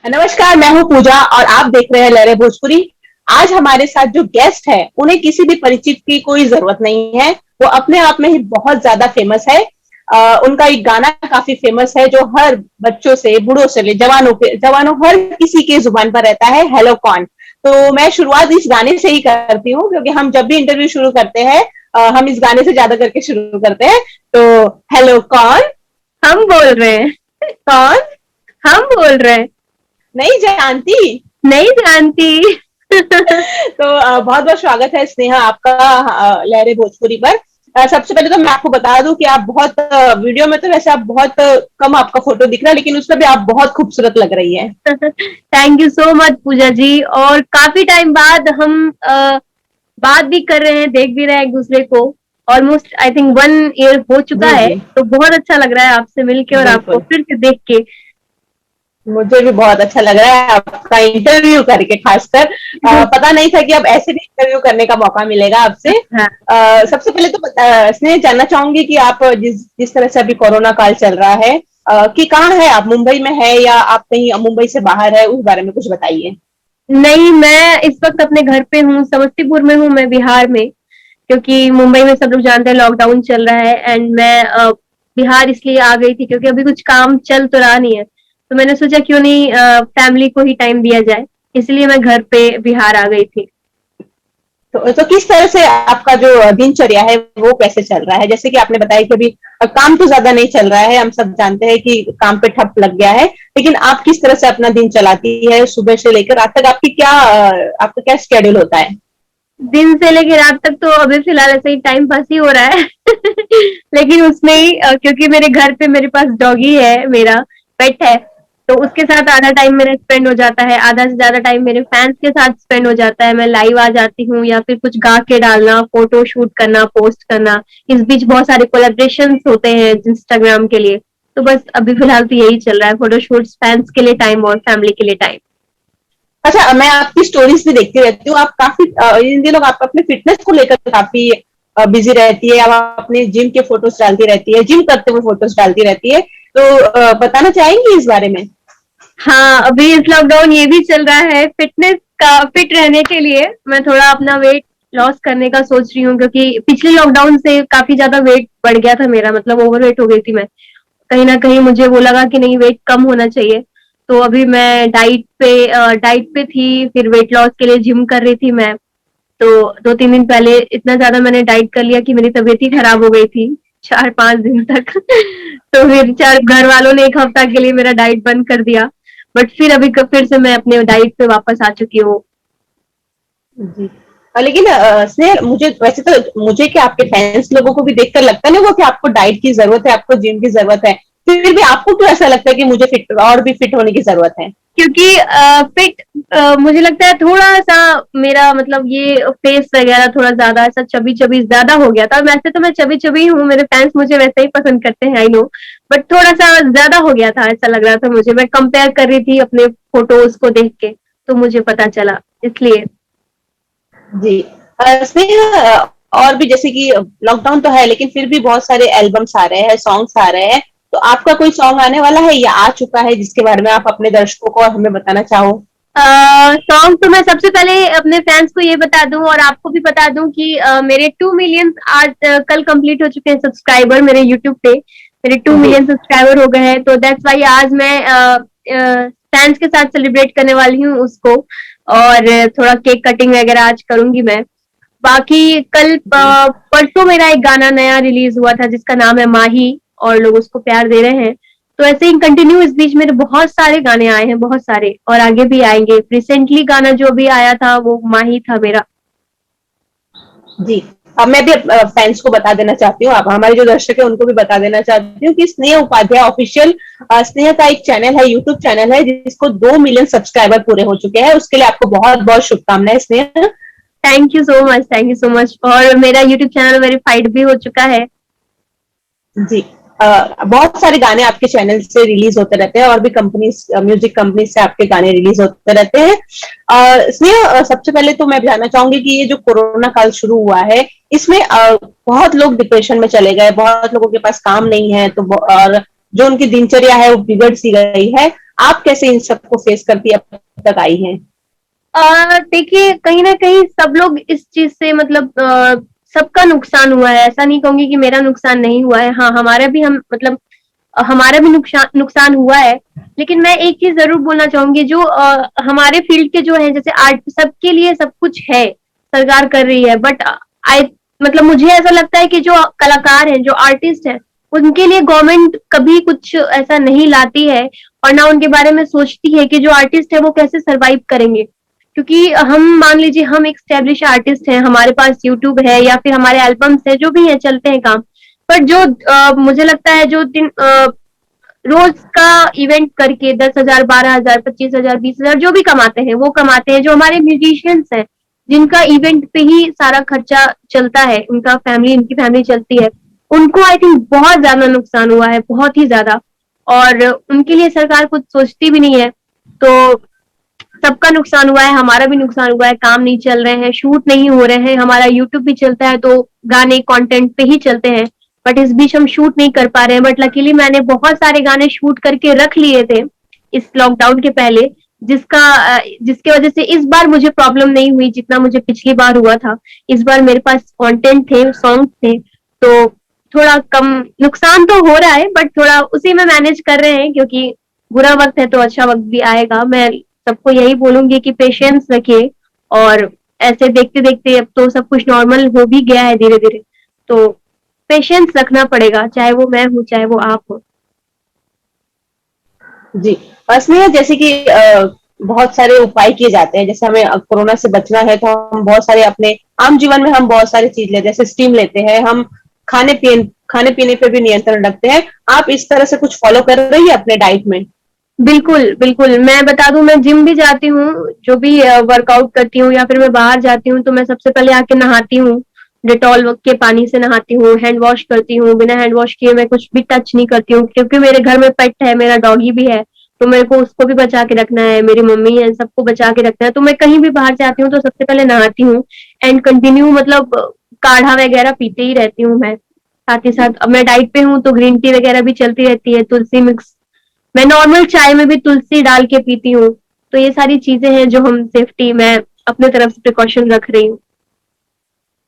नमस्कार, मैं हूँ पूजा और आप देख रहे हैं लहरे भोजपुरी। आज हमारे साथ जो गेस्ट है उन्हें किसी भी परिचित की कोई जरूरत नहीं है। वो अपने आप में ही बहुत ज्यादा फेमस है। उनका एक गाना काफी फेमस है जो हर बच्चों से बूढ़ों से ले जवानों हर किसी के जुबान पर रहता है, हेलो कौन। तो मैं शुरुआत इस गाने से ही करती हूँ क्योंकि हम जब भी इंटरव्यू शुरू करते हैं हम इस गाने से ज्यादा करके शुरू करते हैं। तो हेलो कौन। हम बोल रहे हैं। कौन। हम बोल रहे हैं। नहीं जानती। नहीं जानती। तो बहुत बहुत स्वागत है स्नेहा आपका लहरे भोजपुरी पर। सबसे पहले तो मैं आपको बता दूं कि आप बहुत वीडियो में तो वैसे आप बहुत कम आपका फोटो दिख रहा है, लेकिन उसमें भी आप बहुत खूबसूरत लग रही है। थैंक यू सो मच पूजा जी। और काफी टाइम बाद हम बात भी कर रहे हैं, देख भी रहे हैं एक दूसरे को। ऑलमोस्ट आई थिंक 1 ईयर हो चुका जी है, जी। तो बहुत अच्छा लग रहा है आपसे मिलके और आपको बिल्कुल। फिर से देख के। मुझे भी बहुत अच्छा लग रहा है आपका इंटरव्यू करके, खासकर पता नहीं था कि अब ऐसे भी इंटरव्यू करने का मौका मिलेगा आपसे। हाँ। सबसे पहले तो स्नेह जानना चाहूंगी कि आप जिस जिस तरह से अभी कोरोना काल चल रहा है कि कहाँ है आप, मुंबई में है या आप कहीं मुंबई से बाहर है, उस बारे में कुछ बताइए। नहीं, मैं इस वक्त अपने घर पे हूँ, समस्तीपुर में हूँ मैं, बिहार में। क्योंकि मुंबई में सब लोग जानते हैं लॉकडाउन चल रहा है, एंड मैं बिहार इसलिए आ गई थी क्योंकि अभी कुछ काम चल तो रहा नहीं है। तो मैंने सोचा क्यों नहीं फैमिली को ही टाइम दिया जाए, इसलिए मैं घर पे बिहार आ गई थी। तो किस तरह से आपका जो दिनचर्या है वो कैसे चल रहा है, जैसे कि आपने बताया कि अभी काम तो ज्यादा नहीं चल रहा है, हम सब जानते हैं कि काम पे ठप लग गया है, लेकिन आप किस तरह से अपना दिन चलाती है, सुबह से लेकर रात तक आपकी क्या आपका क्या शेड्यूल होता है। दिन से लेके रात तक तो अभी फिलहाल ऐसे ही टाइम पास ही हो रहा है। लेकिन उसमें ही क्योंकि मेरे घर पे मेरे पास डॉगी है, मेरा पेट है। तो उसके साथ आधा टाइम मेरा स्पेंड हो जाता है, आधा से ज्यादा टाइम मेरे फैंस के साथ स्पेंड हो जाता है। मैं लाइव आ जाती हूँ या फिर कुछ गा के डालना, फोटो शूट करना, पोस्ट करना। इस बीच बहुत सारे कोलेब्रेशन होते हैं इंस्टाग्राम के लिए। तो बस अभी फिलहाल तो यही चल रहा है, फोटो शूट, फैंस के लिए टाइम और फैमिली के लिए टाइम। अच्छा, मैं आपकी स्टोरीज भी देखती रहती हूँ, आप काफी इन दिनों आप अपने फिटनेस को लेकर काफी बिजी रहती है, आप अपने जिम के फोटोज डालती रहती है, जिम करते हुए फोटोज डालती रहती है। तो बताना चाहेंगी इस बारे में। हाँ, अभी इस लॉकडाउन ये भी चल रहा है, फिटनेस का फिट रहने के लिए मैं थोड़ा अपना वेट लॉस करने का सोच रही हूँ, क्योंकि पिछले लॉकडाउन से काफी ज्यादा वेट बढ़ गया था मेरा, मतलब ओवरवेट हो गई थी मैं। कहीं ना कहीं मुझे वो लगा कि नहीं, वेट कम होना चाहिए। तो अभी मैं डाइट पे थी, फिर वेट लॉस के लिए जिम कर रही थी मैं। तो 2-3 दिन पहले इतना ज्यादा मैंने डाइट कर लिया कि मेरी तबीयत ही खराब हो गई थी 4-5 दिन तक। तो फिर चार घर वालों ने 1 हफ्ता के लिए मेरा डाइट बंद कर दिया। बट फिर अभी फिर से मैं अपने डाइट पे वापस आ चुकी हूँ। जी। लेकिन स्नेह, मुझे वैसे तो मुझे क्या आपके फैंस लोगों को भी देखकर लगता नहीं वो कि आपको डाइट की जरूरत है, आपको जिम की जरूरत है, फिर भी आपको क्यों ऐसा लगता है कि मुझे फिट और भी फिट होने की जरूरत है। क्योंकि फिट मुझे लगता है थोड़ा सा मेरा, मतलब ये फेस वगैरह थोड़ा ज्यादा ऐसा चबी चबी ज्यादा हो गया था। वैसे तो मैं चबी चबी हूँ, मेरे फैंस मुझे वैसे ही पसंद करते हैं, आई नो। बट थोड़ा सा ज्यादा हो गया था, ऐसा लग रहा था मुझे। मैं कंपेयर कर रही थी अपने फोटोज को देख के, तो मुझे पता चला, इसलिए। जी। स्नेह, और भी जैसे कि लॉकडाउन तो है लेकिन फिर भी बहुत सारे एल्बम्स आ रहे हैं, सॉन्ग्स आ रहे हैं, तो आपका कोई सॉन्ग आने वाला है या आ चुका है जिसके बारे में आप अपने दर्शकों को और हमें बताना चाहो। सॉन्ग तो मैं सबसे पहले अपने फैंस को ये बता दूं और आपको भी बता दूं कि मेरे 2 मिलियन आज कल कंप्लीट हो चुके हैं सब्सक्राइबर मेरे यूट्यूब पे। मेरे टू जी। मिलियन सब्सक्राइबर हो गए हैं, तो दैट्स वाई आज मैं फैंस के साथ सेलिब्रेट करने वाली हूँ उसको। और थोड़ा केक कटिंग वगैरह आज करूंगी मैं। बाकी कल जी। परसों मेरा एक गाना नया रिलीज हुआ था जिसका नाम है माही, और लोग उसको प्यार दे रहे हैं। तो ऐसे ही कंटिन्यू इस बीच मेरे बहुत सारे गाने आए हैं, बहुत सारे, और आगे भी आएंगे। रिसेंटली गाना जो भी आया था वो माही था मेरा। जी। अब मैं भी फैंस को बता देना चाहती हूँ, आप हमारे जो दर्शक है उनको भी बता देना चाहती हूँ कि स्नेह उपाध्याय ऑफिशियल, स्नेह का एक चैनल है, यूट्यूब चैनल है जिसको 2 मिलियन सब्सक्राइबर पूरे हो चुके हैं, उसके लिए आपको बहुत बहुत शुभकामनाएं स्नेह। Thank you so much, thank you so much. और मेरा यूट्यूब चैनल वेरीफाइड भी हो चुका है। जी। बहुत सारे गाने आपके चैनल से रिलीज होते रहते हैं और भी कंपनी, म्यूजिक कंपनी से आपके गाने रिलीज होते रहते हैं। इसमें सबसे पहले तो मैं जानना चाहूंगी कि ये जो कोरोना काल शुरू हुआ है इसमें बहुत लोग डिप्रेशन में चले गए, बहुत लोगों के पास काम नहीं है, तो और जो उनकी दिनचर्या है वो बिगड़ सी गई है। आप कैसे इन सबको फेस करती अब तक आई हैं? देखिए, कहीं ना कहीं सब लोग इस चीज से मतलब सबका नुकसान हुआ है। ऐसा नहीं कहूंगी कि मेरा नुकसान नहीं हुआ है। हाँ, हमारा भी हम मतलब हमारा भी नुकसान नुकसान हुआ है। लेकिन मैं एक चीज जरूर बोलना चाहूंगी, जो हमारे फील्ड के जो है, जैसे आर्ट, सबके लिए सब कुछ है, सरकार कर रही है, बट आई मतलब मुझे ऐसा लगता है कि जो कलाकार हैं, जो आर्टिस्ट हैं, उनके लिए गवर्नमेंट कभी कुछ ऐसा नहीं लाती है, और ना उनके बारे में सोचती है कि जो आर्टिस्ट है वो कैसे सरवाइव करेंगे। क्योंकि हम मान लीजिए, हम एक स्टेब्लिश आर्टिस्ट हैं, हमारे पास यूट्यूब है या फिर हमारे एल्बम्स है, जो भी है, चलते हैं काम। पर जो मुझे लगता है, जो दिन रोज का इवेंट करके 10,000, 12,000, 25,000, 20,000 जो भी कमाते हैं वो कमाते हैं, जो हमारे म्यूजिशियंस हैं, जिनका इवेंट पे ही सारा खर्चा चलता है, उनका फैमिली, उनकी फैमिली चलती है, उनको आई थिंक बहुत ज्यादा नुकसान हुआ है, बहुत ही ज्यादा। और उनके लिए सरकार कुछ सोचती भी नहीं है। तो सबका नुकसान हुआ है, हमारा भी नुकसान हुआ है, काम नहीं चल रहे हैं, शूट नहीं हो रहे हैं, हमारा यूट्यूब भी चलता है तो गाने कंटेंट पे ही चलते हैं, बट इस बीच हम शूट नहीं कर पा रहे हैं। बट लकीली मैंने बहुत सारे गाने शूट करके रख लिए थे इस लॉकडाउन के पहले, जिसके वजह से इस बार मुझे प्रॉब्लम नहीं हुई जितना मुझे पिछली बार हुआ था। इस बार मेरे पास कंटेंट थे, सॉन्ग थे, तो थोड़ा कम नुकसान तो हो रहा है, बट थोड़ा उसी में मैनेज कर रहे हैं, क्योंकि बुरा वक्त है तो अच्छा वक्त भी आएगा। मैं सबको यही बोलूंगी कि पेशेंस रखिए, और ऐसे देखते देखते अब तो सब कुछ नॉर्मल हो भी गया है धीरे धीरे, तो पेशेंस रखना पड़ेगा, चाहे वो मैं हूँ, चाहे वो आप हो। जी। स्नेहा, जैसे कि बहुत सारे उपाय किए जाते हैं, जैसे हमें कोरोना से बचना है तो हम बहुत सारे अपने आम जीवन में हम बहुत सारी चीज लेते हैं, जैसे स्टीम लेते हैं हम, खाने पीने पे भी नियंत्रण रखते हैं। आप इस तरह से कुछ फॉलो कर रही है अपने डाइट में? बिल्कुल, बिल्कुल। मैं बता दूँ, मैं जिम भी जाती हूँ, जो भी वर्कआउट करती हूँ या फिर मैं बाहर जाती हूँ, तो मैं सबसे पहले आके नहाती हूँ, डेटॉल के पानी से नहाती हूँ, हैंड वॉश करती हूँ, बिना हैंड वॉश किए मैं कुछ भी टच नहीं करती हूँ, क्योंकि मेरे घर में पेट है, मेरा डॉगी भी है, तो मेरे को उसको भी बचा के रखना है, मेरी मम्मी है, सबको बचा के रखना है, तो मैं कहीं भी बाहर जाती हूँ तो सबसे पहले नहाती हूँ, एंड कंटिन्यू मतलब काढ़ा वगैरह पीते ही रहती हूँ मैं। साथ ही साथ अब मैं डाइट पे हूँ तो ग्रीन टी वगैरह भी चलती रहती है, तुलसी मिक्स, मैं नॉर्मल चाय में भी तुलसी डाल के पीती हूँ। तो ये सारी चीजें हैं जो हम सेफ्टी, मैं अपने तरफ से प्रिकॉशन रख रही हूँ।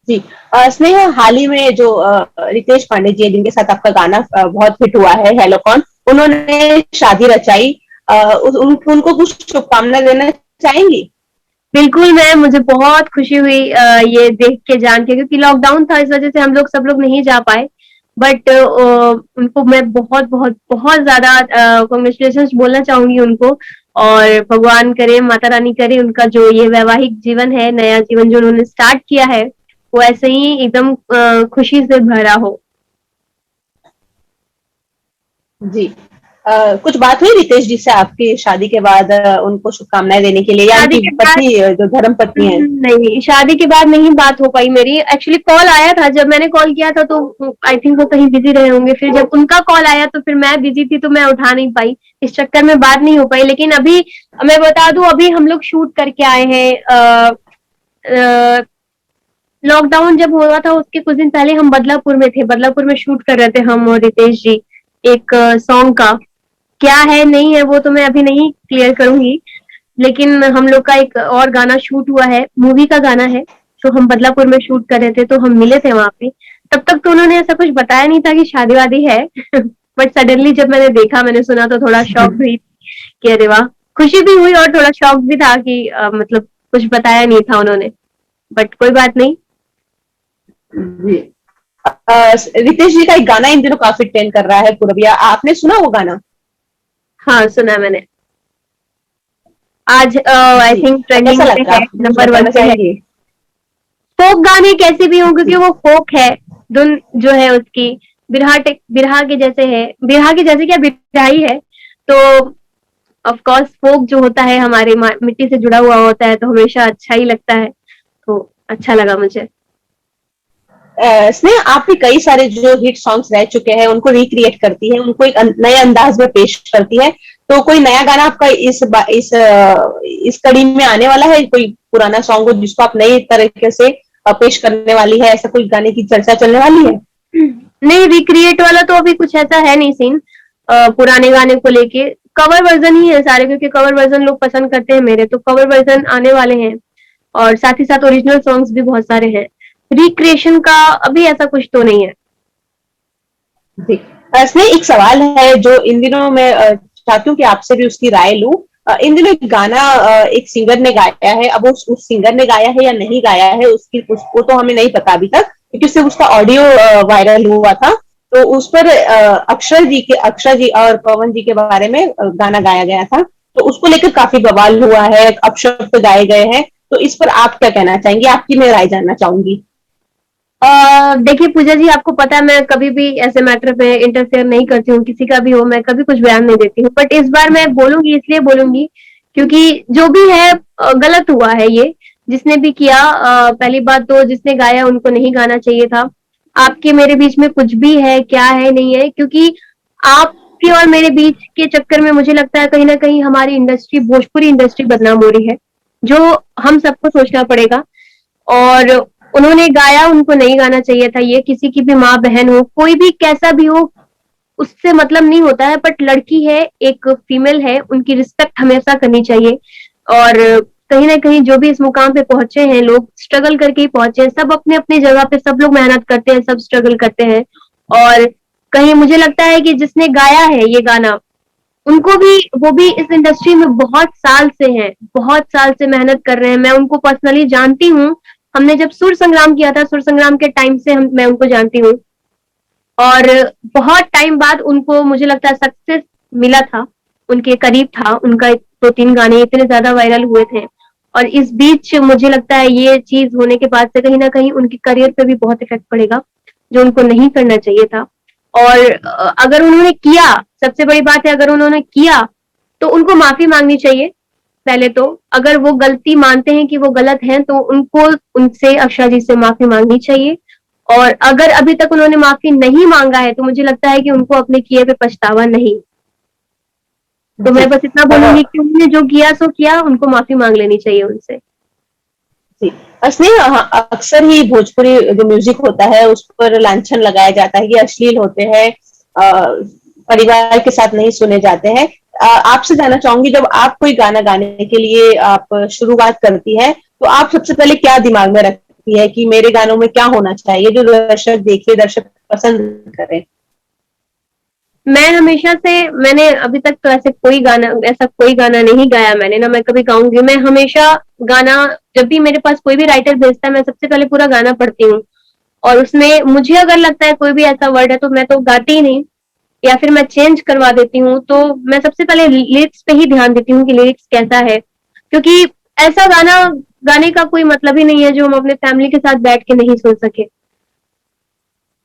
जी। स्नेहा, हाल ही में जो रितेश पांडे जी है, जिनके साथ आपका गाना बहुत हिट हुआ है, हेलो कौन, उन्होंने शादी रचाई। उनको कुछ शुभकामना देना चाहेंगी? बिल्कुल, मैं मुझे बहुत खुशी हुई ये देख के, जान के, क्योंकि लॉकडाउन था, इस वजह से हम लोग सब लोग नहीं जा पाए। बट उनको मैं बहुत बहुत बहुत ज्यादा कॉन्ग्रेचुलेशन बोलना चाहूंगी उनको। और भगवान करे, माता रानी करे, उनका जो ये वैवाहिक जीवन है, नया जीवन जो उन्होंने स्टार्ट किया है, वो ऐसे ही एकदम खुशी से भरा हो। जी। कुछ बात हुई रितेश जी से आपकी शादी के बाद, उनको शुभकामनाएं देने के लिए, या शादी उनकी के बाद पत्नी जो धर्म पत्नी है? नहीं, शादी के बाद नहीं बात हो पाई मेरी। एक्चुअली कॉल आया था, जब मैंने कॉल किया था तो आई थिंक वो कहीं बिजी रहे होंगे, फिर जब उनका कॉल आया तो फिर मैं बिजी थी तो मैं उठा नहीं पाई, इस चक्कर में बात नहीं हो पाई। लेकिन अभी मैं बता दूं, अभी हम लोग शूट करके आए हैं। लॉकडाउन जब हुआ था उसके कुछ दिन पहले हम बदलापुर में थे, बदलापुर में शूट कर रहे थे हम और रितेश जी, एक सॉन्ग का। क्या है नहीं है वो तो मैं अभी नहीं क्लियर करूंगी, लेकिन हम लोग का एक और गाना शूट हुआ है, मूवी का गाना है, तो हम बदलापुर में शूट कर रहे थे, तो हम मिले थे वहां पे। तब तक तो उन्होंने ऐसा कुछ बताया नहीं था कि शादी वादी है बट सडनली जब मैंने देखा, मैंने सुना, तो थोड़ा शॉक हुई कि अरे वाह। खुशी भी हुई और थोड़ा शॉक भी था कि मतलब कुछ बताया नहीं था उन्होंने, बट कोई बात नहीं। जी। रितेश जी का एक गाना इन दिनों काफी ट्रेंड कर रहा है, पूरबिया, आपने सुना वो गाना? हाँ, सुना मैंने। आज आई जी। थिंक ट्रेंडिंग कैसा पे लगा, है, आप कुछ नंबर वन बताना पे है। चाहेंगे? फोक गाने कैसे भी हों, क्योंकि जी। वो फोक है, धुन जो है उसकी बिरहा के जैसे है, बिरहा के जैसे क्या, बिरहा ही है। तो ऑफ कोर्स फोक जो होता है हमारे मिट्टी से जुड़ा हुआ होता है, तो हमेशा अच्छा ही लगता है, तो अच्छा लगा मुझे। स्नेहा, आप भी कई सारे जो हिट सॉन्ग्स रह चुके हैं उनको रिक्रिएट करती है, उनको एक नए अंदाज में पेश करती है, तो कोई नया गाना आपका इस कड़ी में आने वाला है? कोई पुराना सॉन्ग हो जिसको आप नई तरीके से पेश करने वाली है, ऐसा कोई गाने की चर्चा चलने वाली है? नहीं, रिक्रिएट वाला तो अभी कुछ ऐसा है नहीं सीन पुराने गाने को लेके। कवर वर्जन ही है सारे, क्योंकि कवर वर्जन लोग पसंद करते हैं मेरे, तो कवर वर्जन आने वाले हैं। और साथ ही साथ ओरिजिनल सॉन्ग्स भी बहुत सारे हैं। रिक्रिएशन का अभी ऐसा कुछ तो नहीं है। जी। इसमें एक सवाल है जो इन दिनों मैं चाहती हूँ कि आपसे भी उसकी राय लूं। इन दिनों एक गाना एक सिंगर ने गाया है, अब उस सिंगर ने गाया है या नहीं गाया है उसकी उसको तो हमें नहीं पता अभी तक, क्योंकि सिर्फ उसका ऑडियो वायरल हुआ था। तो उस पर अक्षर जी और पवन जी के बारे में गाना गाया गया था। तो उसको लेकर काफी बवाल हुआ है, अपशब्द गाए गए हैं। तो इस पर आप क्या कहना चाहेंगे? आपकी मैं राय जानना चाहूंगी। देखिए पूजा जी, आपको पता है मैं कभी भी ऐसे मैटर पे इंटरफेयर नहीं करती हूँ, किसी का भी हो, मैं कभी कुछ बयान नहीं देती हूँ। बट इस बार मैं बोलूंगी, इसलिए बोलूंगी क्योंकि जो भी है गलत हुआ है ये। जिसने भी किया, पहली बात तो जिसने गाया उनको नहीं गाना चाहिए था। आपके मेरे बीच में कुछ भी है क्या है नहीं है, क्योंकि आपके और मेरे बीच के चक्कर में मुझे लगता है कहीं ना कहीं हमारी इंडस्ट्री, भोजपुरी इंडस्ट्री बदनाम हो रही है, जो हम सबको सोचना पड़ेगा। और उन्होंने गाया, उनको नहीं गाना चाहिए था। ये किसी की भी माँ बहन हो, कोई भी कैसा भी हो, उससे मतलब नहीं होता है। बट लड़की है, एक फीमेल है, उनकी रिस्पेक्ट हमेशा करनी चाहिए। और कहीं ना कहीं जो भी इस मुकाम पे पहुंचे हैं लोग, स्ट्रगल करके ही पहुंचे हैं। सब अपने अपनी जगह पे सब लोग मेहनत करते हैं, सब स्ट्रगल करते हैं। और कहीं मुझे लगता है कि जिसने गाया है ये गाना, उनको भी, वो भी इस इंडस्ट्री में बहुत साल से हैं, बहुत साल से मेहनत कर रहे हैं। मैं उनको पर्सनली जानती हूँ। हमने जब सुर संग्राम किया था, सुर संग्राम के टाइम से मैं उनको जानती हूँ। और बहुत टाइम बाद उनको मुझे लगता है सक्सेस मिला था, उनके करीब था। उनका दो तीन गाने इतने ज्यादा वायरल हुए थे। और इस बीच मुझे लगता है ये चीज होने के बाद से कहीं ना कहीं उनके करियर पे भी बहुत इफेक्ट पड़ेगा, जो उनको नहीं करना चाहिए था। और अगर उन्होंने किया, सबसे बड़ी बात है, अगर उन्होंने किया तो उनको माफी मांगनी चाहिए। पहले तो अगर वो गलती मानते हैं कि वो गलत हैं, तो उनको उनसे, अक्षरा जी से माफी मांगनी चाहिए। और अगर अभी तक उन्होंने माफी नहीं मांगा है, तो मुझे लगता है कि उनको अपने किए पे पछतावा नहीं। तो जी। मैं बस इतना बोलूंगी कि उन्होंने जो किया सो किया, उनको माफी मांग लेनी चाहिए उनसे। जी। स्नेह, अक्सर ही भोजपुरी जो म्यूजिक होता है उस पर लांछन लगाया जाता है कि अश्लील होते हैं, परिवार के साथ नहीं सुने जाते हैं। आपसे जानना चाहूंगी, जब आप कोई गाना गाने के लिए आप शुरुआत करती है तो आप सबसे पहले क्या दिमाग में रखती है कि मेरे गानों में क्या होना चाहिए जो दर्शक देखे, दर्शक पसंद करें? मैं हमेशा से, मैंने अभी तक तो ऐसा कोई गाना नहीं गाया मैंने, ना मैं कभी गाऊंगी। मैं हमेशा गाना, जब भी मेरे पास कोई भी राइटर भेजता है, मैं सबसे पहले पूरा गाना पढ़ती हूँ। और उसमें मुझे अगर लगता है कोई भी ऐसा वर्ड है, तो मैं तो गाती ही नहीं, या फिर मैं चेंज करवा देती हूँ। तो मैं सबसे पहले लिरिक्स पे ही ध्यान देती हूँ कि लिरिक्स कैसा है, क्योंकि ऐसा गाना गाने का कोई मतलब ही नहीं है जो हम अपने फैमिली के साथ बैठ के नहीं सुन सके।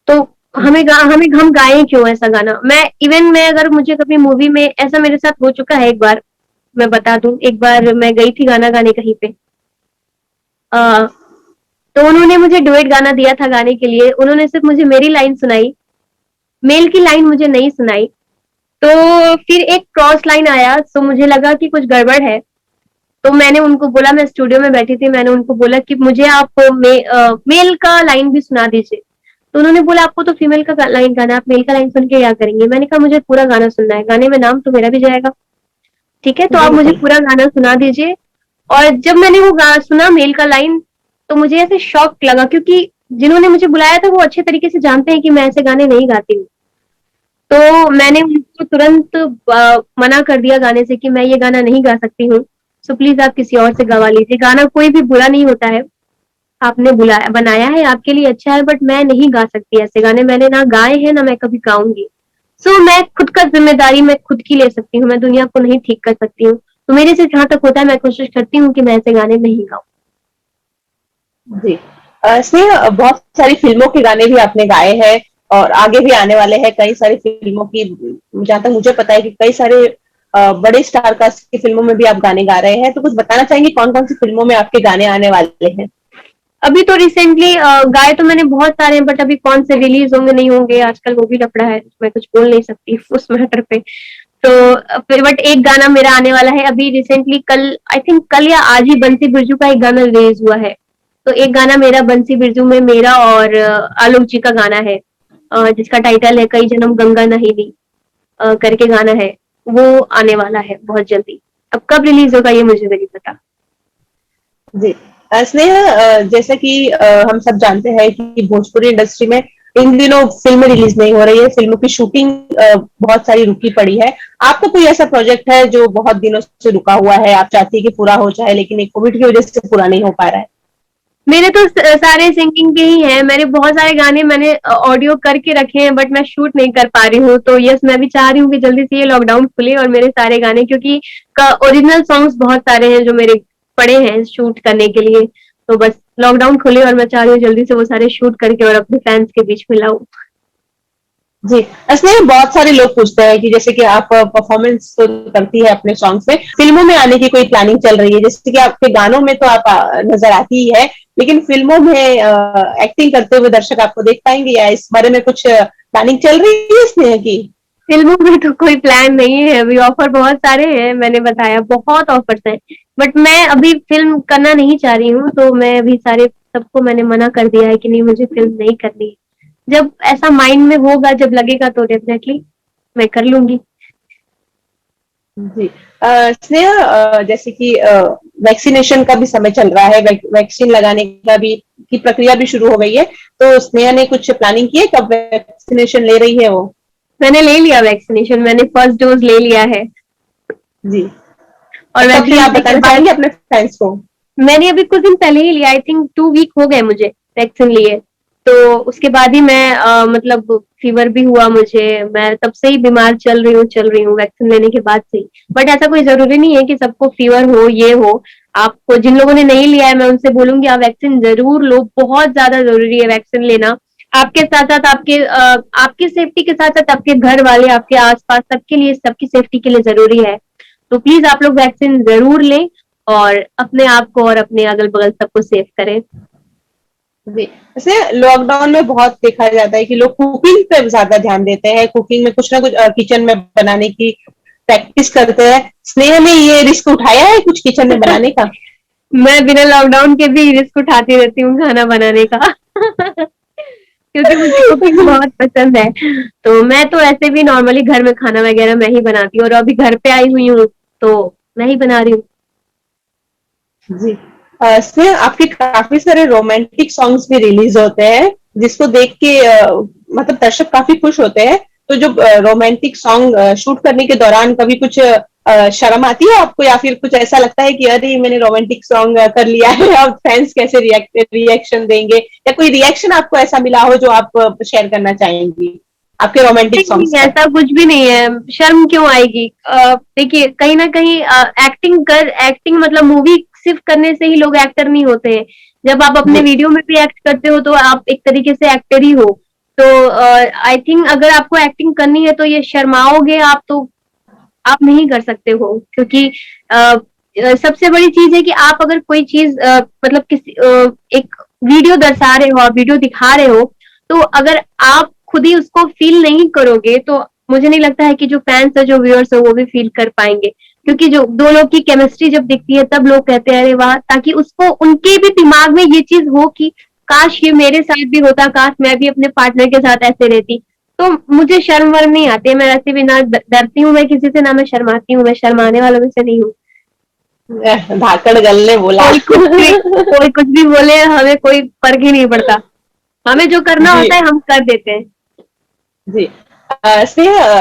तो हमें हम गाएं क्यों ऐसा गाना? मैं अगर मुझे कभी मूवी में, ऐसा मेरे साथ हो चुका है एक बार, मैं बता दूं। एक बार मैं गई थी गाना गाने कहीं पे, आ, तो उन्होंने मुझे डुएट गाना दिया था गाने के लिए। उन्होंने सिर्फ मुझे मेरी लाइन सुनाई, मेल की लाइन मुझे नहीं सुनाई। तो फिर एक क्रॉस लाइन आया, तो मुझे लगा कि कुछ गड़बड़ है। तो मैंने उनको बोला, मैं स्टूडियो में बैठी थी, मैंने उनको बोला कि मुझे आप मेल का लाइन भी सुना दीजिए। तो उन्होंने बोला आपको तो फीमेल का लाइन गाना है, आप मेल का लाइन सुन के क्या करेंगे? मैंने कहा मुझे पूरा गाना सुनना है, गाने में नाम तो मेरा भी जाएगा। ठीक है, तो आप मुझे बिल्कुल। पूरा गाना सुना दीजिए। और जब मैंने वो सुना मेल का लाइन, तो मुझे ऐसे शॉक लगा, क्योंकि जिन्होंने मुझे बुलाया था वो अच्छे तरीके से जानते हैं कि मैं ऐसे गाने नहीं गाती हूँ। तो मैंने उनको तुरंत मना कर दिया गाने से कि मैं ये गाना नहीं गा सकती हूँ। सो प्लीज आप किसी और से गवा लीजिए। गाना कोई भी बुरा नहीं होता है, आपने बुलाया बनाया है, आपके लिए अच्छा है, बट मैं नहीं गा सकती ऐसे गाने। मैंने ना गाए हैं, ना मैं कभी गाऊंगी। सो मैं खुद का जिम्मेदारी मैं खुद की ले सकती हूँ, मैं दुनिया को नहीं ठीक कर सकती हूँ। तो मेरे से जहां तक होता है मैं कोशिश करती हूँ कि मैं ऐसे गाने नहीं गाऊं। जी। स्नेह, बहुत सारी फिल्मों के गाने भी आपने गाए हैं और आगे भी आने वाले हैं कई सारी फिल्मों की। जहां तक मुझे पता है कि कई सारे बड़े स्टार कास्ट की फिल्मों में भी आप गाने गा रहे हैं, तो कुछ बताना चाहेंगे कौन कौन सी फिल्मों में आपके गाने आने वाले हैं? अभी तो रिसेंटली गाए तो मैंने बहुत सारे हैं, बट अभी कौन से रिलीज होंगे नहीं होंगे, आजकल वो भी लफड़ा है, मैं कुछ बोल नहीं सकती उस मैटर पे। तो फिर बट एक गाना मेरा आने वाला है अभी रिसेंटली, कल, आई थिंक कल या आज ही बंसी बिरजू का एक गाना रिलीज हुआ है। तो एक गाना मेरा बंसी बिरजू में, मेरा और आलोक जी का गाना है, जिसका टाइटल है कई जन्म गंगा नहींनी, करके गाना है। वो आने वाला है बहुत जल्दी। अब कब रिलीज होगा ये मुझे नहीं पता। जी। स्नेहा, जैसा कि हम सब जानते हैं कि भोजपुरी इंडस्ट्री में इन दिनों फिल्में रिलीज नहीं हो रही है, फिल्मों की शूटिंग बहुत सारी रुकी पड़ी है। आपका कोई ऐसा प्रोजेक्ट है जो बहुत दिनों से रुका हुआ है, आप चाहती है कि पूरा हो जाए, लेकिन एक कोविड की वजह से पूरा नहीं हो पा रहा है? मेरे तो सारे सिंगिंग के ही हैं। मैंने बहुत सारे गाने मैंने ऑडियो करके रखे हैं, बट मैं शूट नहीं कर पा रही हूँ। तो यस, मैं भी चाह रही हूँ कि जल्दी से ये लॉकडाउन खुले और मेरे सारे गाने, क्योंकि ओरिजिनल सॉन्ग्स बहुत सारे हैं जो मेरे पड़े हैं शूट करने के लिए। तो बस लॉकडाउन खुले और मैं चाह रही हूँ जल्दी से वो सारे शूट करके और अपने फैंस के बीच में लाऊं। जी। इसमें बहुत सारे लोग पूछते हैं कि जैसे कि आप परफॉर्मेंस तो करती है अपने सॉन्ग्स में, फिल्मों में आने की कोई प्लानिंग चल रही है? जैसे कि आपके गानों में तो आप नजर आती ही है, लेकिन फिल्मों में एक्टिंग करते हुए दर्शक आपको देख पाएंगे, या इस बारे में कुछ प्लानिंग चल रही है इसमें की? फिल्मों में तो कोई प्लान नहीं है अभी। ऑफर बहुत सारे हैं, मैंने बताया बहुत ऑफर्स हैं, बट मैं अभी फिल्म करना नहीं चाह रही हूँ। तो मैं अभी सारे सबको मैंने मना कर दिया है कि नहीं, मुझे फिल्म नहीं करनी है। जब ऐसा माइंड में होगा, जब लगेगा, तो डेफिनेटली मैं कर लूंगी। जी। स्नेहा, जैसे कि वैक्सीनेशन का भी समय चल रहा है, वैक्सीन लगाने का भी की प्रक्रिया भी शुरू हो गई है, तो स्नेहा ने कुछ प्लानिंग की है कब वैक्सीनेशन ले रही है वो? मैंने ले लिया वैक्सीनेशन, मैंने फर्स्ट डोज ले लिया है। जी। और कब लिया, वैक्सीन आप लेने के बताना बाद चाहेंगे अपने फैंस को? मैंने अभी कुछ दिन पहले ही लिया, आई थिंक 2 वीक हो गए मुझे वैक्सीन लिए। तो उसके बाद ही मैं मतलब फीवर भी हुआ मुझे। मैं तब से ही बीमार चल रही हूँ वैक्सीन लेने के बाद से ही। बट ऐसा कोई जरूरी नहीं है कि सबको फीवर हो, ये हो। आपको, जिन लोगों ने नहीं लिया है, मैं उनसे बोलूंगी आप वैक्सीन जरूर लो, बहुत ज्यादा जरूरी है वैक्सीन लेना। आपके साथ साथ आपकी सेफ्टी के साथ साथ आपके घर वाले, आपके आसपास, सबके लिए, सबकी सेफ्टी के लिए जरूरी है। तो प्लीज आप लोग वैक्सीन जरूर लें और अपने आप को और अपने अगल बगल सबको सेफ करें। जी। वैसे लॉकडाउन में बहुत देखा जाता है कि लोग कुकिंग पे ज्यादा ध्यान देते हैं, कुकिंग में कुछ ना कुछ किचन में बनाने की प्रैक्टिस करते हैं। स्नेहा ने ये रिस्क उठाया है कुछ किचन में बनाने का? मैं बिना लॉकडाउन के भी रिस्क उठाती रहती हूँ खाना बनाने का क्योंकि मुझे कुकिंग बहुत पसंद है। तो मैं तो ऐसे भी नॉर्मली घर में खाना वगैरह मैं ही बनाती हूँ, और अभी घर पे आई हुई हूँ तो मैं ही बना रही हूँ। जी। इसमें आपके काफी सारे रोमांटिक सॉन्ग्स भी रिलीज होते हैं, जिसको देख के मतलब दर्शक काफी खुश होते हैं। तो जो रोमांटिक सॉन्ग शूट करने के दौरान कभी कुछ शर्म आती है आपको, या फिर कुछ ऐसा लगता है कि अरे मैंने रोमांटिक सॉन्ग कर लिया है, अब फैंस कैसे रिएक्शन देंगे, या कोई रिएक्शन आपको ऐसा मिला हो जो आप शेयर करना चाहेंगी आपके रोमांटिक नहीं, सॉन्ग्स पर? ऐसा कुछ भी नहीं है। शर्म क्यों आएगी? देखिए, कहीं ना कहीं एक्टिंग मतलब मूवी सिर्फ करने से ही लोग एक्टर नहीं होते हैं। जब आप अपने जी। वीडियो में भी एक्ट करते हो तो आप एक तरीके से एक्टर ही हो। तो आई थिंक अगर आपको एक्टिंग करनी है तो ये शर्माओगे आप तो आप नहीं कर सकते हो, क्योंकि सबसे बड़ी चीज है कि आप अगर कोई चीज मतलब किसी एक वीडियो दर्शा रहे हो, आप वीडियो दिखा रहे हो, तो अगर आप खुद ही उसको फील नहीं करोगे तो मुझे नहीं लगता है कि जो फैंस है, जो व्यूअर्स है, वो भी फील कर पाएंगे। क्योंकि जो दो लोग की केमिस्ट्री जब दिखती है तब लोग कहते हैं अरे वाह, ताकि उसको उनके भी दिमाग में ये चीज हो कि काश ये मेरे साथ भी होता, काश मैं भी अपने पार्टनर के साथ ऐसे रहती। तो मुझे शर्म वर्म नहीं आती है। मैं वैसे भी ना डरती हूँ मैं किसी से, ना मैं शर्माती हूँ। मैं शर्माने वालों में से नहीं हूँ। धाकड़ गल ने बोला। कोई कुछ भी बोले, हमें कोई फर्क ही नहीं पड़ता। हमें जो करना जी। होता है हम कर देते हैं। जी। स्नेहा,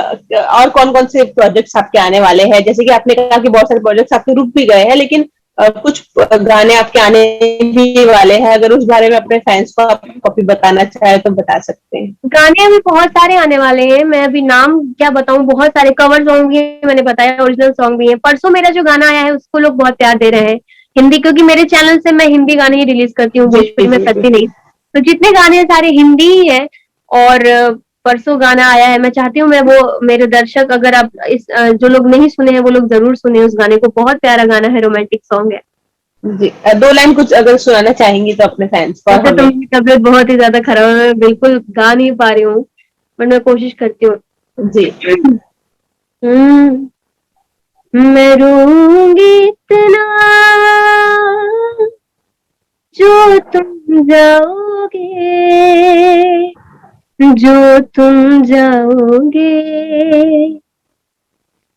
और कौन कौन से प्रोजेक्ट्स आपके आने वाले हैं? जैसे कि आपने कहा कि बहुत सारे प्रोजेक्ट्स आपके रुक भी गए हैं, लेकिन कुछ गाने आपके आने भी वाले हैं, अगर उस बारे में अपने फैंस को आप कॉपी बताना चाहे तो बता सकते हैं। गाने अभी बहुत सारे आने वाले हैं, मैं अभी नाम क्या बताऊं। बहुत सारे कवर सॉन्ग भी हैं, मैंने बताया, ओरिजिनल सॉन्ग भी है। परसों मेरा जो गाना आया है उसको लोग बहुत प्यार दे रहे हैं, हिंदी, क्योंकि मेरे चैनल से मैं हिंदी गाने ही रिलीज करती हूँ, जी भोजपुरी में जी जी। करती नहीं। तो जितने गाने हैं सारे हिंदी ही है। और परसों गाना आया है, मैं चाहती हूँ मैं वो मेरे दर्शक, अगर आप जो लोग नहीं सुने हैं वो लोग जरूर सुने उस गाने को। बहुत प्यारा गाना है, रोमांटिक सॉन्ग है। जी। दो लाइन कुछ अगर सुनाना चाहेंगी तो अपने फैंस को और वैसे तो हमें? मेरी तबीयत बहुत ही ज्यादा खराब है, मैं बिल्कुल गा नहीं पा रही हूँ, बट मैं कोशिश करती हूँ। जी। हम्म, मैं रोऊंगी इतना जो तुम जाओगे, जो तुम जाओगे,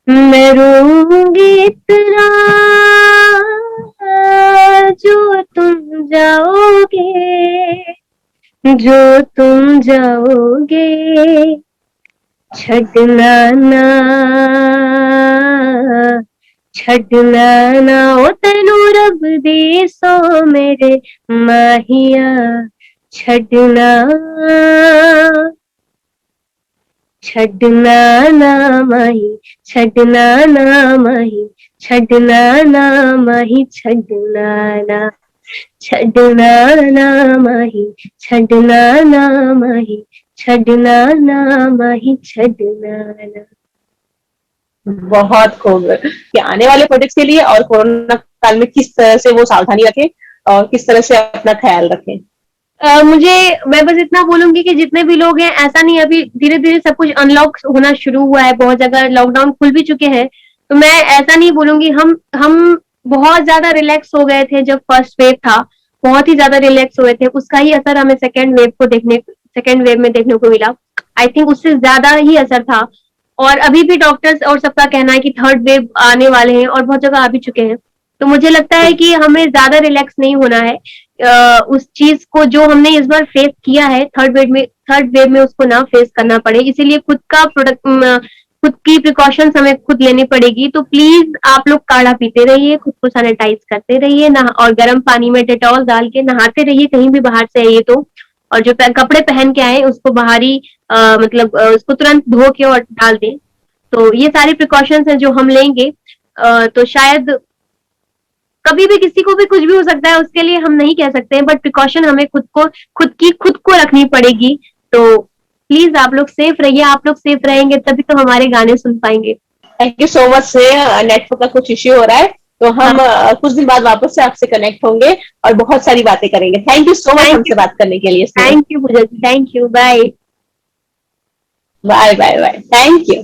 मैं रोऊंगी इतना जो तुम जाओगे, जो तुम जाओगे, छड़ना ना, छड़ना ना ओ तेनू रब दी सौ मेरे माहिया, छड़ना, छड़ना ना माही, छड़ना ना माही, छड़ना ना माही, छड़ना ना, छड़ना ना माही, छड़ना ना माही, छड़ना ना माही, छड़ना ना। बहुत खूब कि आने वाले प्रोजेक्ट के लिए और कोरोना काल में किस तरह से वो सावधानी रखें और किस तरह से अपना ख्याल रखें। मुझे, मैं बस इतना बोलूंगी कि जितने भी लोग हैं, ऐसा नहीं, अभी धीरे धीरे सब कुछ अनलॉक होना शुरू हुआ है, बहुत जगह लॉकडाउन खुल भी चुके हैं, तो मैं ऐसा नहीं बोलूंगी, हम बहुत ज्यादा रिलैक्स हो गए थे जब फर्स्ट वेव था, बहुत ही ज्यादा रिलैक्स हुए थे, उसका ही असर हमें सेकेंड वेव में देखने को मिला। आई थिंक उससे ज्यादा ही असर था, और अभी भी डॉक्टर्स और सबका कहना है कि थर्ड वेव आने वाले हैं और बहुत जगह आ भी चुके हैं। तो मुझे लगता है कि हमें ज्यादा रिलैक्स नहीं होना है, उस चीज को जो हमने इस बार फेस किया है थर्ड वेव में उसको ना फेस करना पड़े, इसीलिए खुद का प्रोडक्ट, खुद की प्रिकॉशंस हमें खुद लेनी पड़ेगी। तो प्लीज आप लोग काढ़ा पीते रहिए, खुद को सैनिटाइज करते रहिए, नहा और गर्म पानी में डेटॉल डाल के नहाते रहिए, कहीं भी बाहर से आइए तो, और जो कपड़े पहन के आए उसको बाहरी मतलब उसको तुरंत धो के और डाल दें। तो ये सारी प्रिकॉशंस हैं जो हम लेंगे, तो शायद कभी भी किसी को भी कुछ भी हो सकता है, उसके लिए हम नहीं कह सकते हैं, बट प्रिकॉशन हमें खुद को रखनी पड़ेगी। तो प्लीज आप लोग सेफ रहिए, आप लोग सेफ रहेंगे तभी तो हमारे गाने सुन पाएंगे। थैंक यू सो मच से नेटवर्क का कुछ इश्यू हो रहा है, तो हम हाँ, कुछ दिन बाद वापस से आपसे कनेक्ट होंगे और बहुत सारी बातें करेंगे। Thank you so much thank हमसे यू, बात करने के लिए Sneha. Thank you Pooja ji, thank you, bye. Bye bye bye, thank you.